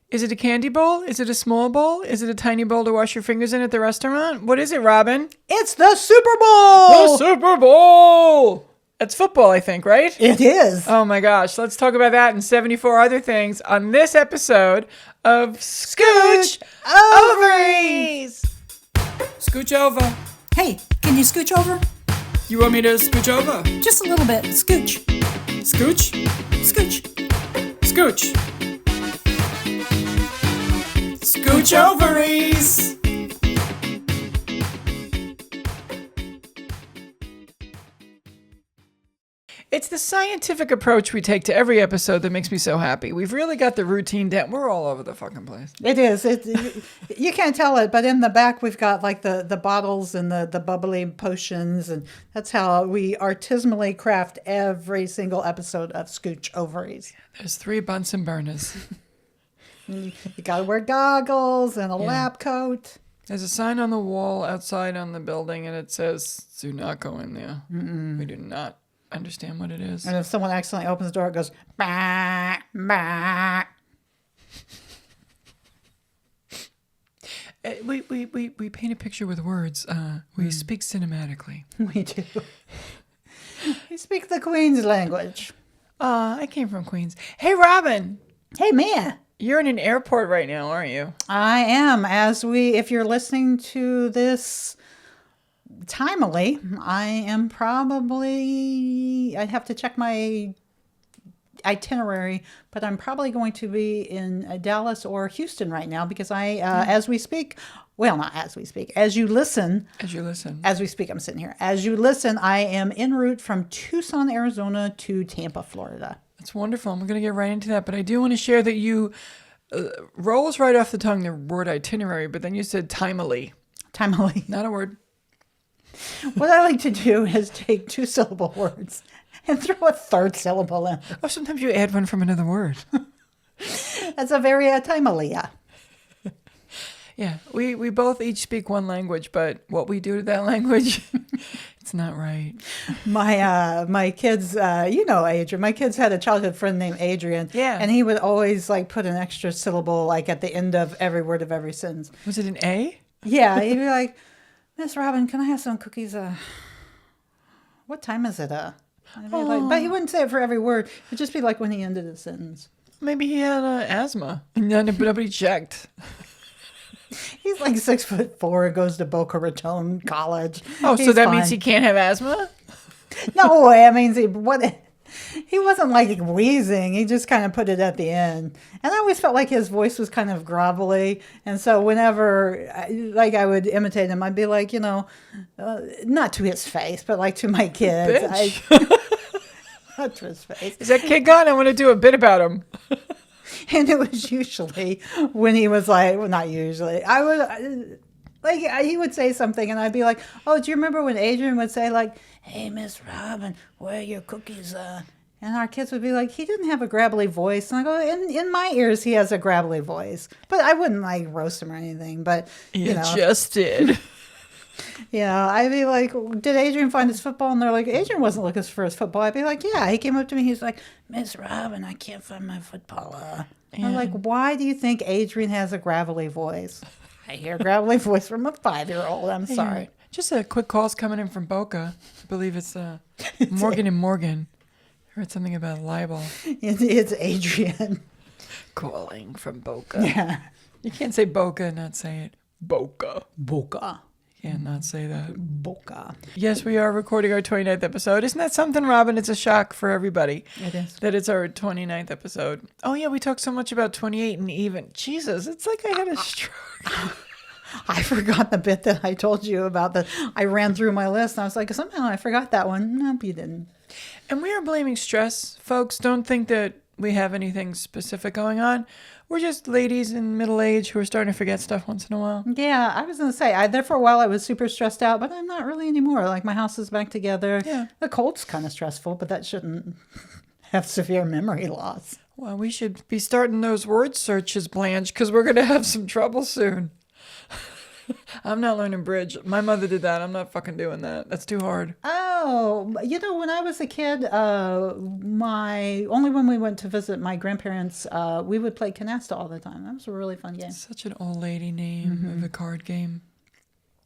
Is it a candy bowl? Is it a small bowl? Is it a tiny bowl to wash your fingers in at the restaurant? What is it, Robin? It's the Super Bowl! The Super Bowl! That's football, I think, right? It is. Oh my gosh. Let's talk about that and 74 other things on this episode of Scooch Ovaries! Scooch over. Hey, can you scooch over? You want me to scooch over? Just a little bit. Scooch. Scooch? Scooch. Scooch. Scooch Ovaries! It's the scientific approach we take to every episode that makes me so happy. We've really got the routine down. We're all over the fucking place. It is. You can't tell it, but in the back we've got like the bottles and the bubbly potions, and that's how we artisanally craft every single episode of Scooch Ovaries. There's 3 Bunsen burners. You got to wear goggles and a lab coat. There's a sign on the wall outside on the building, and it says, "Do not go in there." We do not understand what it is. And if someone accidentally opens the door, it goes, bah, bah. We paint a picture with words. We speak cinematically. We do. We speak the Queen's language. I came from Queens. Hey, Robin. Hey, Mia. You're in an airport right now, aren't you? I am. If you're listening to this timely, I am probably, I'd have to check my itinerary, but I'm probably going to be in Dallas or Houston right now because as we speak, well, not as we speak, as you listen, I'm sitting here. As you listen, I am en route from Tucson, Arizona to Tampa, Florida. That's wonderful. I'm going to get right into that, but I do want to share that you rolls right off the tongue the word itinerary, but then you said timely. Timely. Not a word. What I like to do is take 2-syllable words and throw a 3rd syllable in. Oh, sometimes you add one from another word. That's a very timely. Yeah, we both each speak one language, but what we do to that language, it's not right. My kids, Adrian. My kids had a childhood friend named Adrian. Yeah. And he would always put an extra syllable at the end of every word of every sentence. Was it an A? Yeah, he'd be like, "Miss Robin, can I have some cookies? What time is it? I'd be but he wouldn't say it for every word. It'd just be like when he ended a sentence. Maybe he had asthma and nobody checked. He's 6'4" and goes to Boca Raton College. Oh, so that means he can't have asthma? No, I mean, he wasn't wheezing. He just kind of put it at the end. And I always felt like his voice was kind of grovelly. And so whenever I would imitate him, I'd be like, not to his face, but to my kids. Not to his face. Is that kid gone? I want to do a bit about him. And it was usually when he was not usually. I would, he would say something and I'd be like, "Oh, do you remember when Adrian would say hey, Miss Robin, where are your cookies?" And our kids would be like, "He didn't have a gravelly voice." And I go, in my ears, he has a gravelly voice. But I wouldn't roast him or anything. But, you just did. Yeah, I'd be like, "Did Adrian find his football?" And they're like, "Adrian wasn't looking for his football." I'd be like, "Yeah." He came up to me. He's like, "Miss Robin, I can't find my football." I'm like, "Why do you think Adrian has a gravelly voice?" I hear a gravelly voice from a 5-year-old. I'm sorry. Just a quick call's coming in from Boca. I believe it's Morgan and Morgan. I heard something about libel. It's Adrian. Calling from Boca. Yeah. You can't say Boca and not say it. Boca. Boca. You can't not say that. Boca. Yes, we are recording our 29th episode. Isn't that something, Robin? It's a shock for everybody. It is. That it's our 29th episode. Oh, yeah, we talked so much about 28 and even. Jesus, it's like I had a stroke. I forgot the bit that I told you about. I ran through my list and I was like, somehow I forgot that one. Nope, you didn't. And we are blaming stress. Folks, don't think that we have anything specific going on. We're just ladies in middle age who are starting to forget stuff once in a while. Yeah, I was going to say, there for a while I was super stressed out, but I'm not really anymore. My house is back together. Yeah. The cold's kind of stressful, but that shouldn't have severe memory loss. Well, we should be starting those word searches, Blanche, because we're going to have some trouble soon. I'm not learning bridge. My mother did that. I'm not fucking doing that. That's too hard. Oh, when I was a kid, only when we went to visit my grandparents, we would play canasta all the time. That was a really fun game. Such an old lady name of a card game.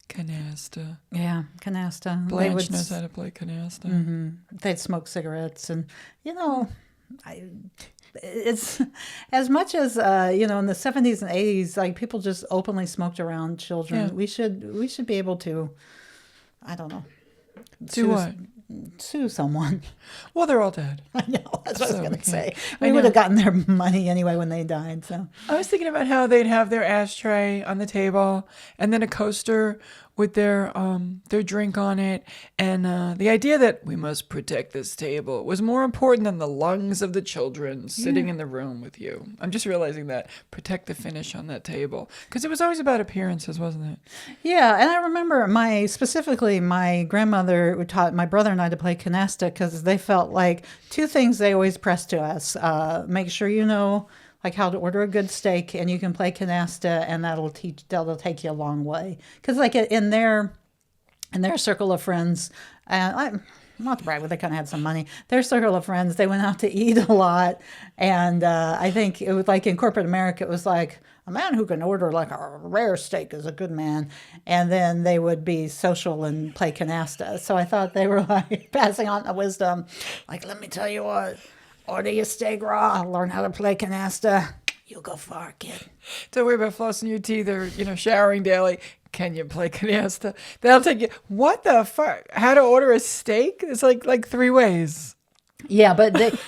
Canasta. Yeah, canasta. Blanche knows how to play canasta. They'd smoke cigarettes, and it's as much as in the 70s and 80s, like people just openly smoked around children. Yeah. We should be able to, I don't know, Do what? Sue someone. Well, they're all dead. I know. That's what I was going to say. I We would know. have gotten their money anyway when they died. So I was thinking about how they'd have their ashtray on the table and then a coaster with their drink on it. And the idea that we must protect this table was more important than the lungs of the children sitting in the room with you. I'm just realizing that. Protect the finish on that table. Because it was always about appearances, wasn't it? yeah, and I remember specifically my grandmother taught my brother and I to play canasta because they felt like two things they always pressed to us: make sure you know like how to order a good steak, and you can play canasta, and that'll take you a long way. Because like in their circle of friends, and I'm not to brag, but they kind of had some money. Their circle of friends, they went out to eat a lot, and I think it was like in corporate America, it was like a man who can order like a rare steak is a good man, and then they would be social and play canasta. So I thought they were like passing on the wisdom, like, let me tell you what. Order your steak raw. Learn how to play canasta. You'll go far, kid. Don't worry about flossing your teeth or, showering daily. Can you play canasta? That'll take you. What the fuck? How to order a steak? It's like 3 ways. Yeah, but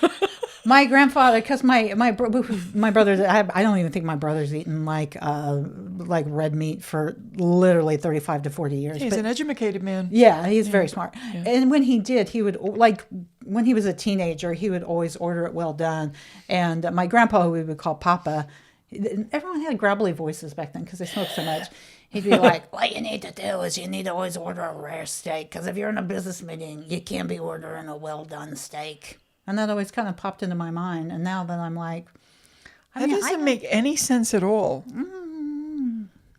my grandfather, because my brother, I don't even think my brother's eaten like red meat for literally 35 to 40 years. He's an educated man. Yeah, he's very smart. Yeah. And when he did, he would when he was a teenager, he would always order it well done. And my grandpa, who we would call Papa, everyone had gravelly voices back then because they smoked so much. He'd be like, what you need to do is you need to always order a rare steak because if you're in a business meeting, you can't be ordering a well done steak. And that always kind of popped into my mind. And now that I'm like, That doesn't make any sense at all.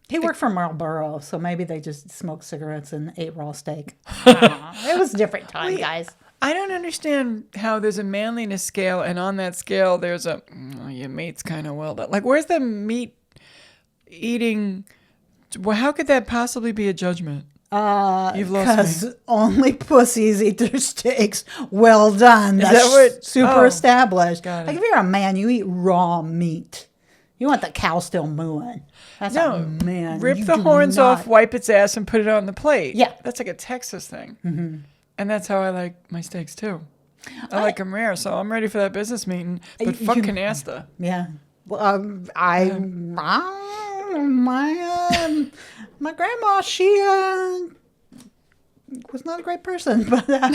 He worked for Marlboro, so maybe they just smoked cigarettes and ate raw steak. It was a different time, guys. I don't understand how there's a manliness scale, and on that scale, there's your mate's kind of well done. Like, where's the meat eating? Well, how could that possibly be a judgment? You've lost me. Because only pussies eat their steaks well done. Is That's that what? super established. Got it. Like if you're a man, you eat raw meat. You want the cow still mooing. That's a man. Rip You the do horns not- off, wipe its ass, and put it on the plate. Yeah. That's like a Texas thing. Mm-hmm. And that's how I like my steaks, too. I like them rare, so I'm ready for that business meeting. But fuck canasta. Yeah. Well, my grandma, she was not a great person, but I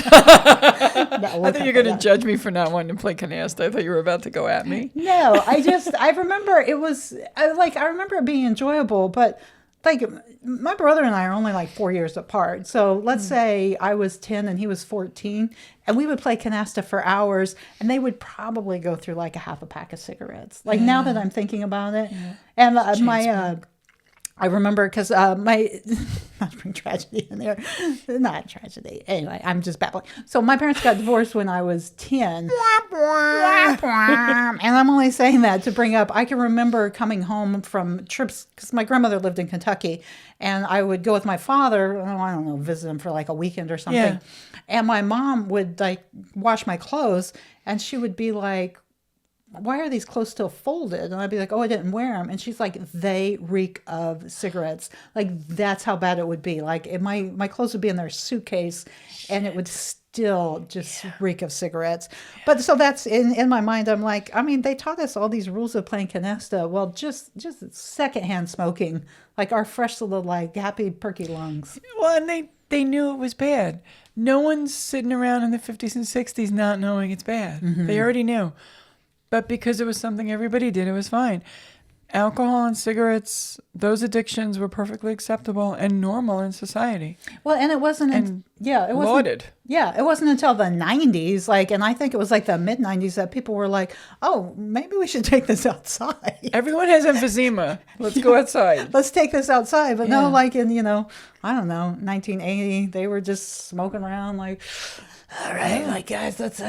thought you were going to judge me for not wanting to play canasta. I thought you were about to go at me. No, I remember I remember it being enjoyable, but like my brother and I are only like 4 years apart. So let's say I was 10 and he was 14, and we would play canasta for hours, and they would probably go through like a half a pack of cigarettes. Like now that I'm thinking about it, and I remember because not to bring tragedy in there, not tragedy. Anyway, I'm just babbling. So my parents got divorced when I was 10. And I'm only saying that to bring up, I can remember coming home from trips, because my grandmother lived in Kentucky, and I would go with my father, I don't know, visit him for like a weekend or something. Yeah. And my mom would like wash my clothes, and she would be like, why are these clothes still folded? And I'd be like, oh, I didn't wear them. And she's like, they reek of cigarettes. Like, that's how bad it would be. Like, my clothes would be in their suitcase, and it would still just reek of cigarettes. But so that's in my mind. I'm like, I mean, they taught us all these rules of playing canasta. Well, just secondhand smoking, like our fresh little, like, happy, perky lungs. Well, and they knew it was bad. No one's sitting around in the 50s and 60s not knowing it's bad. Mm-hmm. They already knew. But because it was something everybody did, it was fine. alcohol and cigarettes, those addictions were perfectly acceptable and normal in society. Well, and it wasn't. And it wasn't. lauded. Yeah, it wasn't until the '90s, and I think it was like the mid '90s that people were like, "Oh, maybe we should take this outside. Everyone has emphysema. Let's go outside. Let's take this outside." But Yeah. no, like in I don't know, 1980, they were just smoking around like, "All right, like guys, let's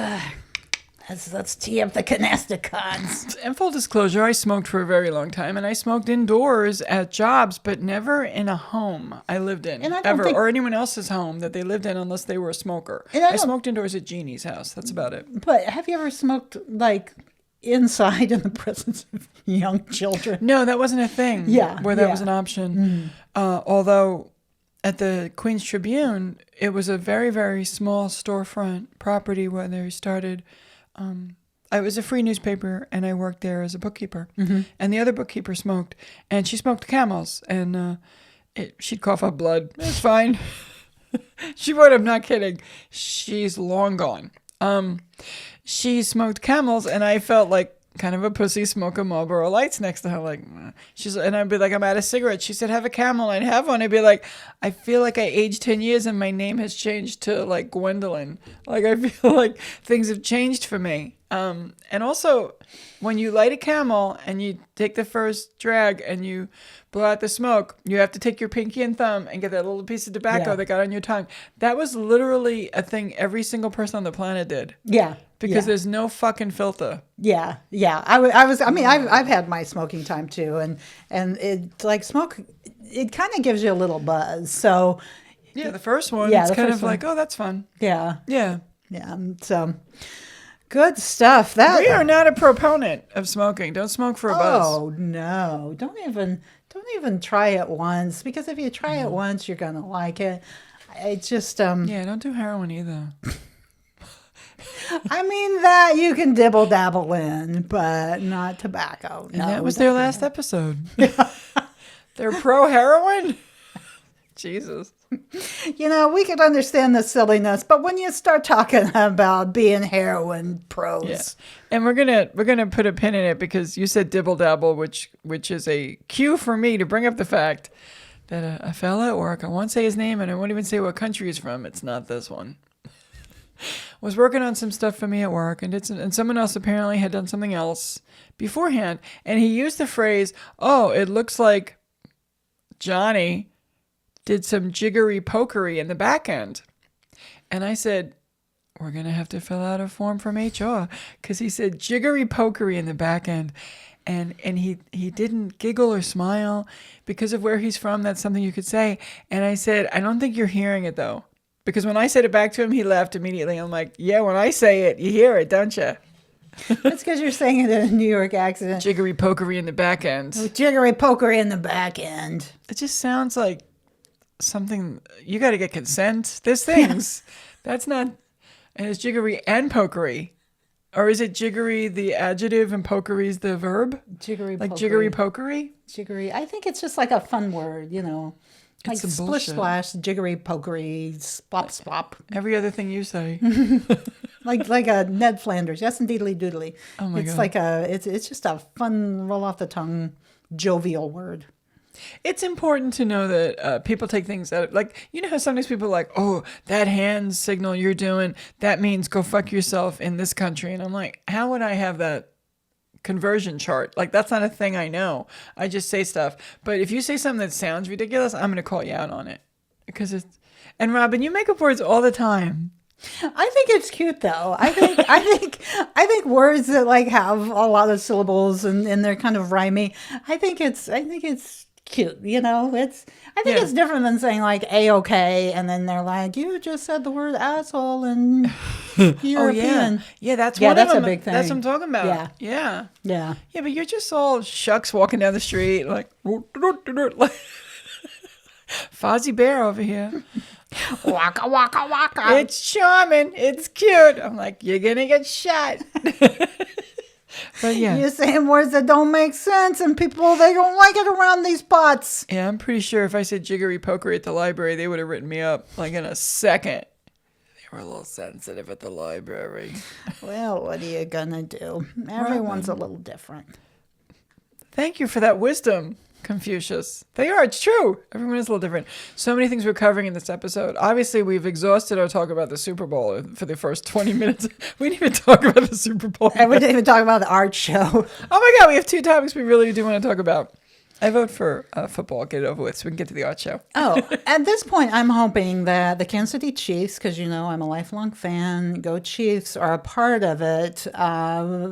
tee up the canasticons." And full disclosure, I smoked for a very long time, and I smoked indoors at jobs, but never in a home I lived in, And I don't ever, think- or anyone else's home that they lived in unless they were a smoker. And I I don't- smoked indoors at Jeannie's house. That's about it. But have you ever smoked like inside in the presence of young children? No, that wasn't a thing. Yeah, where that yeah. was an option. Although at the Queens Tribune, it was a very, very small storefront property where they started. It was a free newspaper, and I worked there as a bookkeeper. And the other bookkeeper smoked, and she smoked Camels, and she'd cough up blood. It's fine. She would. I'm not kidding. She's long gone. She smoked Camels, and I felt like kind of a pussy smoking Marlboro Lights next to her. Like, and I'd be like, I'm out of cigarettes. She said, have a Camel. I'd have one. I'd be like, I feel like I aged 10 years and my name has changed to like Gwendolyn. Like, I feel like things have changed for me. And also, when you light a Camel and you take the first drag and you blow out the smoke, you have to take your pinky and thumb and get that little piece of tobacco Yeah. that got on your tongue. That was literally a thing every single person on the planet did. Yeah. Because yeah. there's no fucking filter. Yeah, yeah. I've had my smoking time too, and it like smoke. It kind of gives you a little buzz. So Yeah, the first one, Yeah, it's the kind first of like, oh, that's fun. yeah, Yeah. yeah. So good stuff. That We are not a proponent of smoking. Don't smoke for a buzz. Oh no! Don't even try it once, because if you try it once, you're gonna like it. It's just Yeah, don't do heroin either. I mean that you can dibble dabble in, but not tobacco. And that was their last episode. They're pro heroin? Jesus. We could understand the silliness, but when you start talking about being heroin pros, Yeah. And we're gonna put a pin in it because you said dibble dabble, which is a cue for me to bring up the fact that a fella at work, I won't say his name and I won't even say what country he's from, it's not this one, was working on some stuff for me at work, and someone else apparently had done something else beforehand, and he used the phrase, "Oh, it looks like Johnny did some jiggery pokery in the back end." And I said, we're going to have to fill out a form from HR, because he said jiggery pokery in the back end. And he didn't giggle or smile because of where he's from. That's something you could say. And I said, I don't think you're hearing it, though. Because when I said it back to him, he laughed immediately. I'm like, yeah, when I say it, you hear it, don't you? That's because you're saying it in a New York accent. Jiggery pokery in the back end. Jiggery pokery in the back end. It just sounds like something, you got to get consent. There's things. That's not, and it's jiggery and pokery. Or is it jiggery the adjective and pokery's the verb? Jiggery Like pokery. jiggery pokery? Jiggery. I think it's just like a fun word, Like some splish bullshit. splash, jiggery pokery, splop splop. Every other thing you say. like a Ned Flanders. Yes, indeedly doodly. Oh my it's God. like it's just a fun, roll off the tongue, jovial word. It's important to know that people take things out. Like, you know how sometimes people are like, oh, that hand signal you're doing, that means go fuck yourself in this country. And I'm like, how would I have that conversion chart? Like, that's not a thing I know. I just say stuff. But if you say something that sounds ridiculous, I'm going to call you out on it. Because it's... And Robin, you make up words all the time. I think it's cute though. I think words that like have a lot of syllables and they're kind of rhymey. I think it's cute. I think Yeah. it's different than saying like A-OK and then they're like, you just said the word asshole and European. Oh, yeah. Yeah, that's Yeah, one that's of a them. big thing. That's what I'm talking about. Yeah. Yeah. Yeah. Yeah, but you're just all shucks walking down the street like, like Fozzie Bear over here. Waka waka waka. It's charming. It's cute. I'm like, you're going to get shot. But yeah. You're saying words that don't make sense and people, they don't like it around these parts. Yeah, I'm pretty sure if I said jiggery pokery at the library, they would have written me up like in a second. They were a little sensitive at the library. Well, what are you gonna do? Everyone's a little different. Thank you for that wisdom, Confucius. They are. It's true. Everyone is a little different. So many things we're covering in this episode. Obviously, we've exhausted our talk about the Super Bowl for the first 20 minutes. We didn't even talk about the Super Bowl. And we didn't even talk about the art show. Oh my God, we have 2 topics we really do want to talk about. I vote for football. Get it over with so we can get to the art show. Oh, at this point, I'm hoping that the Kansas City Chiefs, because I'm a lifelong fan, go Chiefs, are a part of it.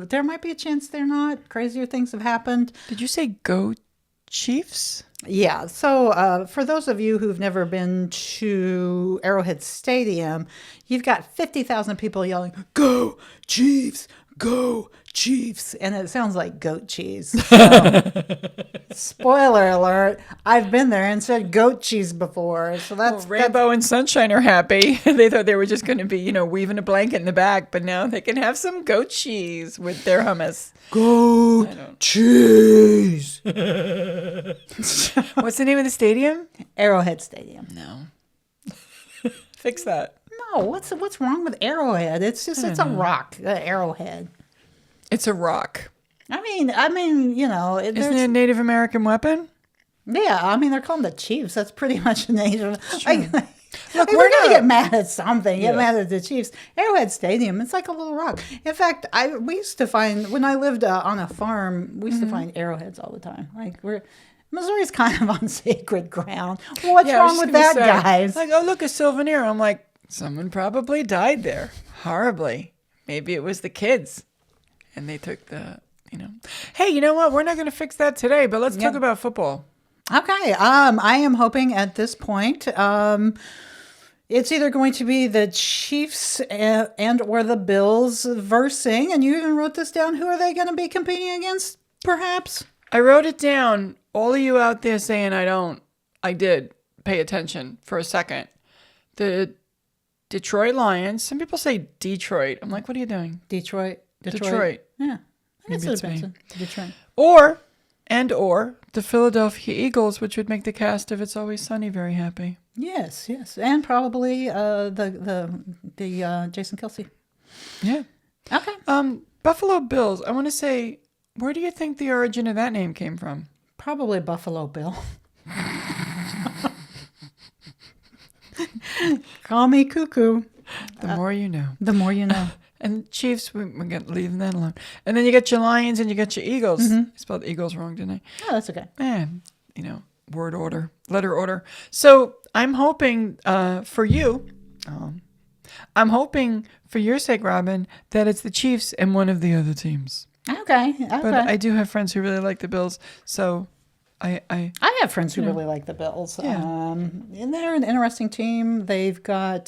There might be a chance they're not. Crazier things have happened. Did you say go Chiefs? Yeah. So for those of you who've never been to Arrowhead Stadium, you've got 50,000 people yelling, "Go Chiefs! Go Chiefs!" And it sounds like goat cheese. So, spoiler alert, I've been there and said goat cheese before. So that's Rainbow and Sunshine are happy. They thought they were just going to be, weaving a blanket in the back, but now they can have some goat cheese with their hummus. Goat cheese. What's the name of the stadium? Arrowhead Stadium. No. Fix that. No, what's wrong with Arrowhead? It's a rock, Arrowhead. It's a rock. I mean, Isn't it a Native American weapon? Yeah, I mean, they're calling the Chiefs. That's pretty much a Native. Look, we're gonna get mad at something. Get mad at the Chiefs. Arrowhead Stadium. It's like a little rock. In fact, we used to find when I lived on a farm, we used to find arrowheads all the time. Missouri's kind of on sacred ground. What's wrong with that, guys? Like, oh, look, a souvenir. I'm like, someone probably died there horribly. Maybe it was the kids, and they took the. Hey, you know what? We're not going to fix that today, but let's talk about football. Okay. I am hoping at this point, it's either going to be the Chiefs and or the Bills versing, and you even wrote this down. Who are they going to be competing against, perhaps? I wrote it down. All of you out there saying I don't. I did pay attention for a second. The Detroit Lions. Some people say Detroit. I'm like, what are you doing? Detroit. Maybe Yeah. it's me. Detroit. Or the Philadelphia Eagles, which would make the cast of It's Always Sunny very happy. Yes, and probably the Jason Kelsey. Yeah. Okay. Buffalo Bills. I want to say, where do you think the origin of that name came from? Probably Buffalo Bill. Call me cuckoo. The more you know. The more you know. And Chiefs, we're leaving that alone. And then you got your Lions and you got your Eagles. I spelled Eagles wrong, didn't I? Oh, that's okay. Word order, letter order. So I'm hoping for you, I'm hoping for your sake, Robin, that it's the Chiefs and one of the other teams. Okay. But I do have friends who really like the Bills, so I have friends who really like the Bills. Yeah. And they're an interesting team. They've got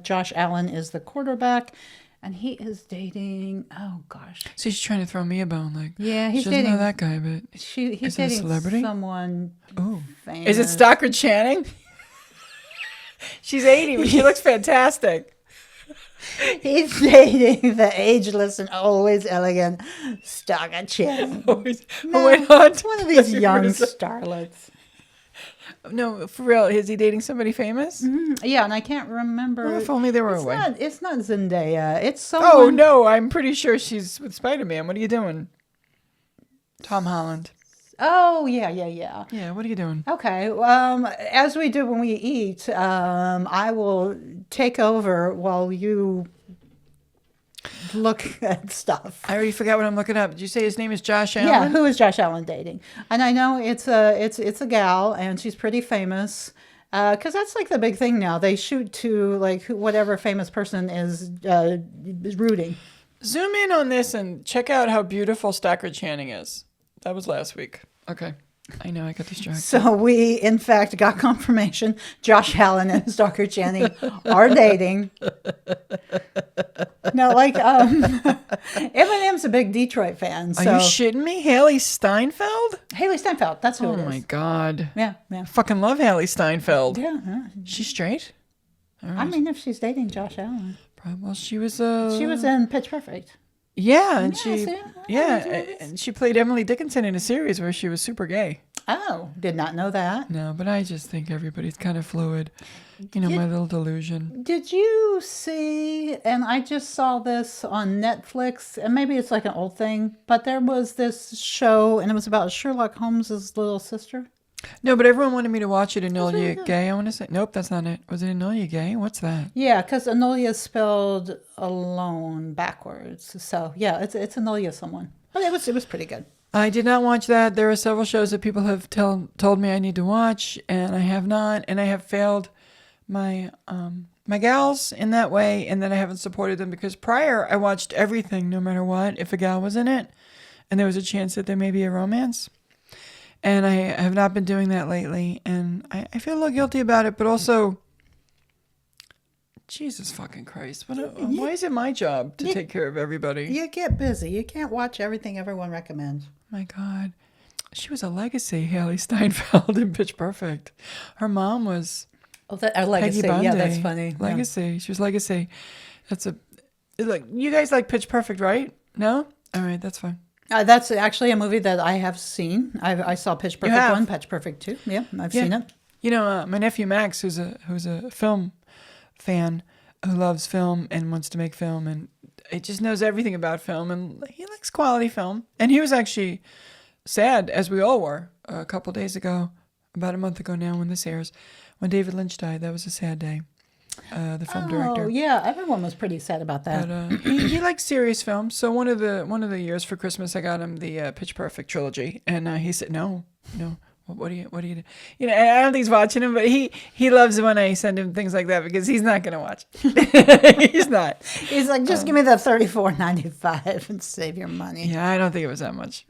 Josh Allen is the quarterback. And he is dating, oh gosh. See, she's trying to throw me a bone. Like, yeah, he's she doesn't dating know that guy, but he's dating a celebrity? Someone famous. Is it Stockard Channing? She's 80, but she looks fantastic. He's dating the ageless and always elegant Stockard Channing. It's one of these young starlets. No, for real. Is he dating somebody famous? Mm-hmm. Yeah, and I can't remember. Well, if only they were away. It's not Zendaya. It's someone. Oh, no. I'm pretty sure she's with Spider-Man. What are you doing? Tom Holland. Oh, yeah. Yeah, what are you doing? Okay. As we do when we eat, I will take over while you look at stuff. I already forgot what I'm looking up. Did you say his name is Josh Allen? Yeah, who is Josh Allen dating? And I know it's a gal, and she's pretty famous. Because that's like the big thing now. They shoot to like whatever famous person is rooting. Zoom in on this and check out how beautiful Stockard Channing is. That was last week. Okay. I know, I got distracted. So we, in fact, got confirmation Josh Allen and Stockard Channing are dating. No, like, Eminem's a big Detroit fan. So. Are you shitting me? Haley Steinfeld? Haley Steinfeld, that's who it is. Oh, my God. Yeah. I fucking love Haley Steinfeld. Yeah. She's straight? All right. I mean, if she's dating Josh Allen. Well, she was She was in Pitch Perfect. Yeah, and and she played Emily Dickinson in a series where she was super gay. Oh, did not know that. No, but I just think everybody's kind of fluid. You know, my little delusion. Did you see, and I just saw this on Netflix, and maybe it's like an old thing, but there was this show, and it was about Sherlock Holmes's little sister. No, but everyone wanted me to watch it. Enola really good. Gay, I want to say. Nope, that's not it. Was it Enola Gay? What's that? Yeah, because Enola is spelled alone backwards. So yeah, it's Enola someone. But it was pretty good. I did not watch that. There are several shows that people have told me I need to watch, and I have not, and I have failed my my gals in that way, and then I haven't supported them because prior I watched everything, no matter what, if a gal was in it, and there was a chance that there may be a romance. And I have not been doing that lately, and I feel a little guilty about it, but also, Jesus fucking Christ, why is it my job to take care of everybody? You get busy. You can't watch everything everyone recommends. My God. She was a legacy, Haley Steinfeld in Pitch Perfect. Her mom was A legacy. Peggy Bundy. Yeah, that's funny. Legacy. Yeah. She was Legacy. You guys like Pitch Perfect, right? No? All right, that's fine. That's actually a movie that I have seen. I saw Pitch Perfect 1, Pitch Perfect 2. Yeah, I've seen it. You know, my nephew Max, who's a film fan, who loves film and wants to make film, and he just knows everything about film, and he likes quality film. And he was actually sad, as we all were, a couple days ago, about a month ago now when this airs, when David Lynch died. That was a sad day. The film director. Oh yeah, everyone was pretty sad about that. But he likes serious films. So one of the years for Christmas, I got him the Pitch Perfect trilogy, and he said, "No, what do you do?" You know, I don't think he's watching them, but he loves it when I send him things like that because he's not going to watch. He's not. He's like, just give me the $34.95 and save your money. Yeah, I don't think it was that much.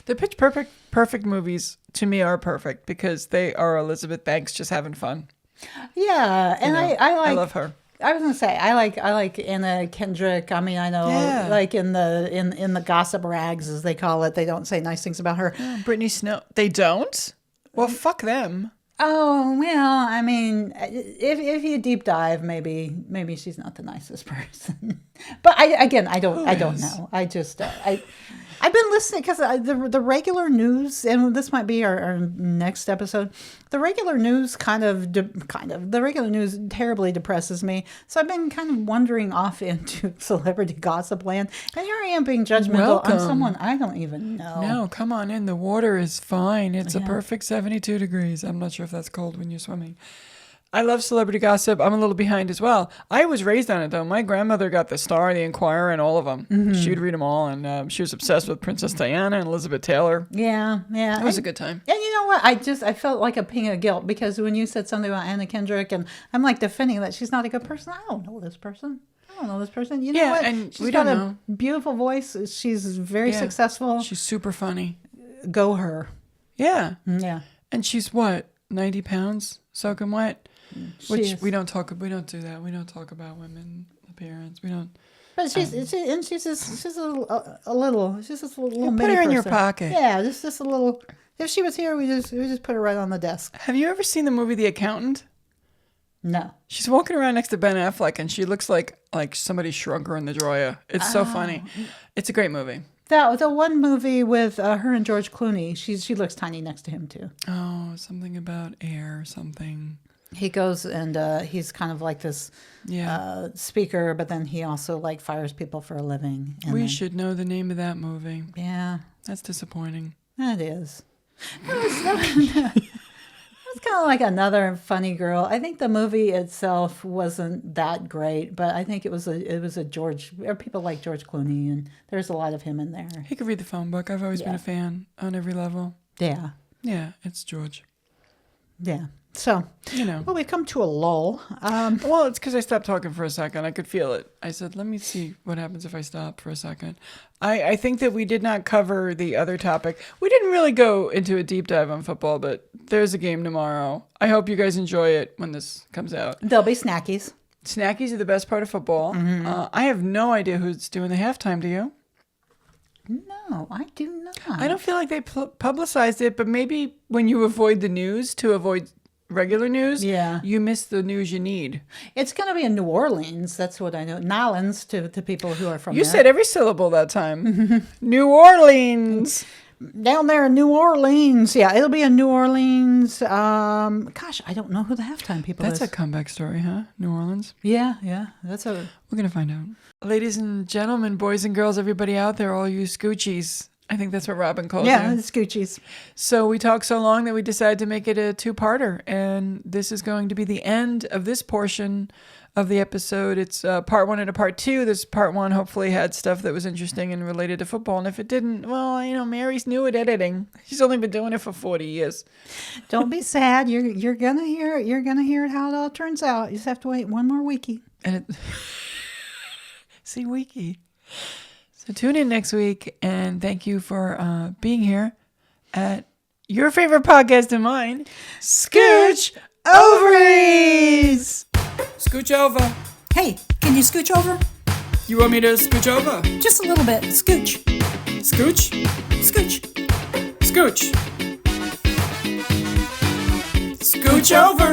The Pitch Perfect movies to me are perfect because they are Elizabeth Banks just having fun. Yeah, and I love her. I was gonna say I like Anna Kendrick. I mean, I know like in the gossip rags as they call it, they don't say nice things about her. Brittany Snow, they don't. Well, fuck them. Oh well, I mean, if you deep dive, maybe she's not the nicest person. But I don't know. I just I've been listening because the regular news, and this might be our next episode. The regular news the regular news terribly depresses me. So I've been kind of wandering off into celebrity gossip land, and here I am being judgmental on someone I don't even know. No, come on in. The water is fine. It's a perfect 72 degrees. I'm not sure if that's cold when you're swimming. I love celebrity gossip. I'm a little behind as well. I was raised on it, though. My grandmother got the Star, the Inquirer, and all of them. Mm-hmm. She would read them all, and she was obsessed with Princess Diana and Elizabeth Taylor. Yeah. It was a good time. And you know what? I felt like a ping of guilt because when you said something about Anna Kendrick, and I'm like defending that she's not a good person. I don't know this person. You know what? And she's got a beautiful voice. She's very successful. She's super funny. Go her. Yeah. Yeah. And she's what? 90 pounds? Soaking wet? We don't do that. We don't talk about women appearance. We don't. But she's a little put mini her in person. your pocket. Yeah, just a little. If she was here, we just put her right on the desk. Have you ever seen the movie The Accountant? No. She's walking around next to Ben Affleck, and she looks like somebody shrunk her in the drawer. It's so funny. It's a great movie. The one movie with her and George Clooney, she looks tiny next to him too. Oh, something about air or something. He goes and he's kind of like this speaker, but then he also like fires people for a living. We should know the name of that movie. Yeah. That's disappointing. It is. It's kind of like another funny girl. I think the movie itself wasn't that great, but I think it was a George, or people like George Clooney, and there's a lot of him in there. He could read the phone book. I've always been a fan on every level. Yeah. Yeah, it's George. Yeah. So, well, we've come to a lull. Well, it's because I stopped talking for a second. I could feel it. I said, let me see what happens if I stop for a second. I think that we did not cover the other topic. We didn't really go into a deep dive on football, but there's a game tomorrow. I hope you guys enjoy it when this comes out. There'll be snackies. Snackies are the best part of football. Mm-hmm. I have no idea who's doing the halftime, do you? No, I do not. I don't feel like they publicized it, but maybe when you avoid the news to avoid regular news, you miss the news you need. It's going to be in New Orleans. That's what I know. Nolans to people who are from there. You said every syllable that time. New Orleans. Down there in New Orleans. Yeah, it'll be in New Orleans. Gosh, I don't know who the halftime people That's is. a comeback story, huh? New Orleans. Yeah. We're gonna find out. Ladies and gentlemen, boys and girls, everybody out there, all you Scoochies. I think that's what Robin calls Yeah, you. it's Scoochies. So we talked so long that we decided to make it a two-parter, and this is going to be the end of this portion of the episode. It's part 1 and a part 2. This part 1 hopefully had stuff that was interesting and related to football, and if it didn't, well, Mary's new at editing. She's only been doing it for 40 years. Don't be sad. You're gonna hear it. You're gonna hear it how it all turns out. You just have to wait one more weeky. And it, see, wiki. So tune in next week, and thank you for being here at your favorite podcast and mine, Scooch Ovaries. Scooch over. Hey, can you scooch over? You want me to scooch over? Just a little bit. Scooch. Scooch? Scooch. Scooch. Scooch over.